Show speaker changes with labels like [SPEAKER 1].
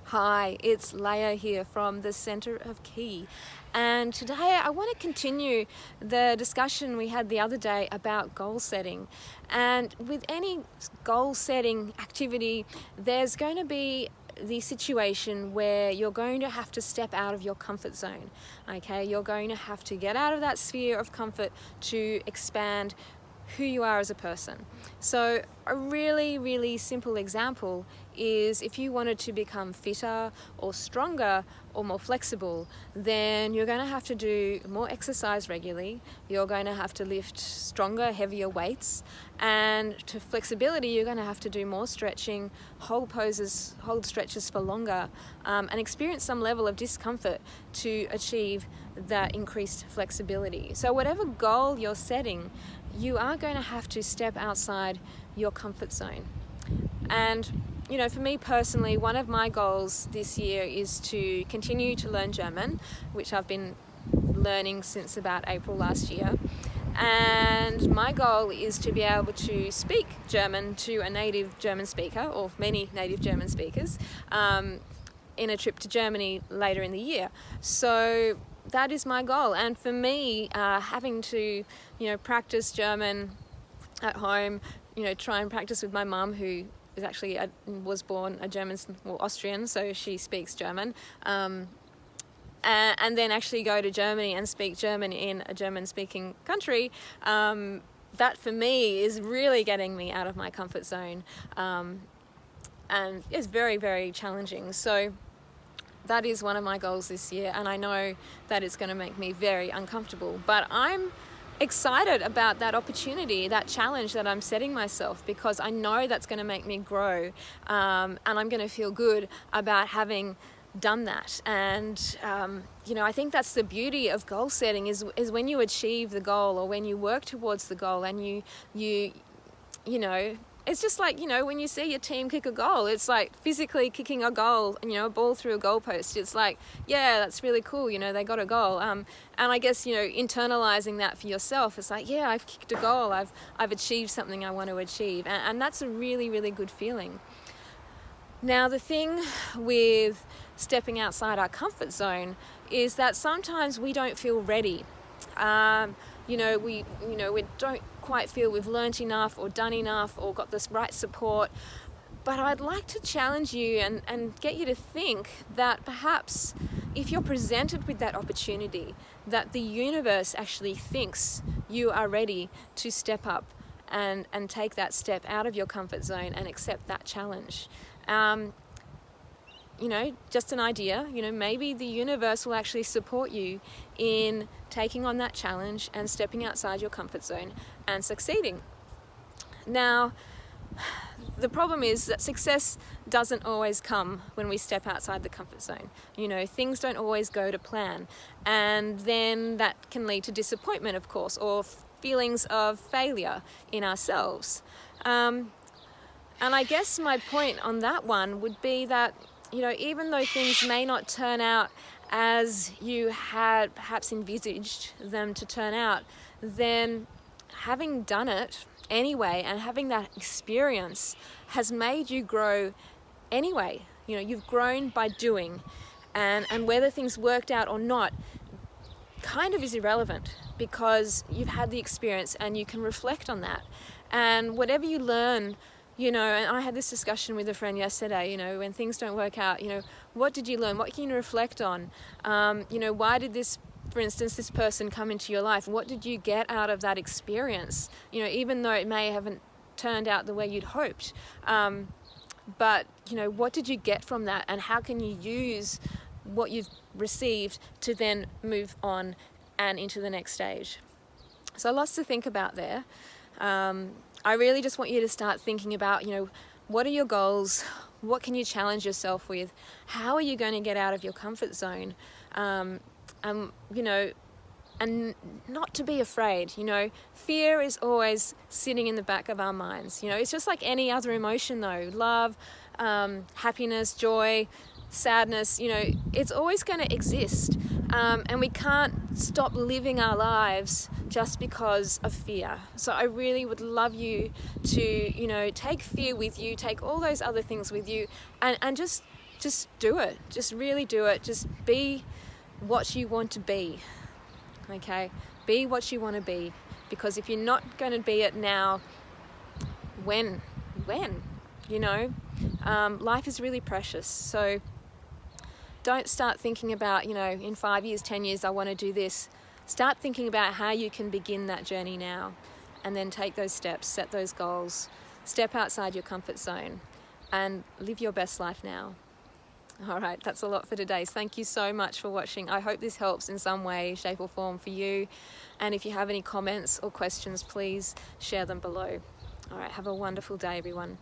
[SPEAKER 1] Hi, it's Leia here from the Centre of Key, and today I want to continue the discussion we had the other day about goal setting. And with any goal setting activity, there's going to be the situation where you're going to have to step out of your comfort zone. Okay, you're going to have to get out of that sphere of comfort to expand who you are as a person. So a really simple example is if you wanted to become fitter or stronger or more flexible, then you're going to have to do more exercise regularly. You're going to have to lift stronger, heavier weights, and to flexibility, you're going to have to do more stretching, hold poses, hold stretches for longer, and experience some level of discomfort to achieve that increased flexibility. So whatever goal you're setting, you are going to have to step outside your comfort zone. And for me personally, one of my goals this year is to continue to learn German, which I've been learning since about April last year. And my goal is to be able to speak German to a native German speaker, or many native German speakers, in a trip to Germany later in the year. So that is my goal. And for me, having to, practice German at home, try and practice with my mum, who is actually was born a German, Austrian, so she speaks German. And then actually go to Germany and speak German in a German-speaking country, that for me is really getting me out of my comfort zone, and it's very challenging. So that is one of my goals this year, and I know that it's going to make me very uncomfortable, but I'm excited about that opportunity, that challenge that I'm setting myself, because I know that's going to make me grow, and I'm going to feel good about having done that. And I think that's the beauty of goal setting is when you achieve the goal, or when you work towards the goal, and you it's just like, when you see your team kick a goal, it's like physically kicking a goal, a ball through a goalpost. It's like, yeah, that's really cool, they got a goal. And I guess, internalizing that for yourself, it's like, yeah, I've kicked a goal, I've achieved something I want to achieve. And that's a really good feeling. Now, the thing with stepping outside our comfort zone is that sometimes we don't feel ready. We don't quite feel we've learnt enough or done enough or got this right support. But I'd like to challenge you and get you to think that perhaps if you're presented with that opportunity, that the universe actually thinks you are ready to step up and take that step out of your comfort zone and accept that challenge. Just an idea, maybe the universe will actually support you in taking on that challenge and stepping outside your comfort zone and succeeding. Now, the problem is that success doesn't always come when we step outside the comfort zone. Things don't always go to plan, and then that can lead to disappointment, of course, or feelings of failure in ourselves. And I guess my point on that one would be that, even though things may not turn out as you had perhaps envisaged them to turn out, then having done it anyway and having that experience has made you grow anyway. You've grown by doing, and whether things worked out or not kind of is irrelevant, because you've had the experience and you can reflect on that. And whatever you learn, and I had this discussion with a friend yesterday, when things don't work out, what did you learn? What can you reflect on? Why did this person come into your life? What did you get out of that experience? Even though it may haven't turned out the way you'd hoped. But, what did you get from that? And how can you use what you've received to then move on and into the next stage? So lots to think about there. I really just want you to start thinking about, what are your goals? What can you challenge yourself with? How are you going to get out of your comfort zone? And not to be afraid. Fear is always sitting in the back of our minds. It's just like any other emotion though. Love, happiness, joy, sadness, it's always going to exist. And we can't stop living our lives just because of fear. So I really would love you to, take fear with you, take all those other things with you, and just just do it. Just really do it. Just be what you want to be. Okay? Be what you want to be. Because if you're not going to be it now, when? You know? Life is really precious. So don't start thinking about, you know, in 5 years, 10 years, I want to do this. Start thinking about how you can begin that journey now, and then take those steps, set those goals, step outside your comfort zone, and live your best life now. All right, that's a lot for today. Thank you so much for watching. I hope this helps in some way, shape or form for you. And if you have any comments or questions, please share them below. All right, have a wonderful day, everyone.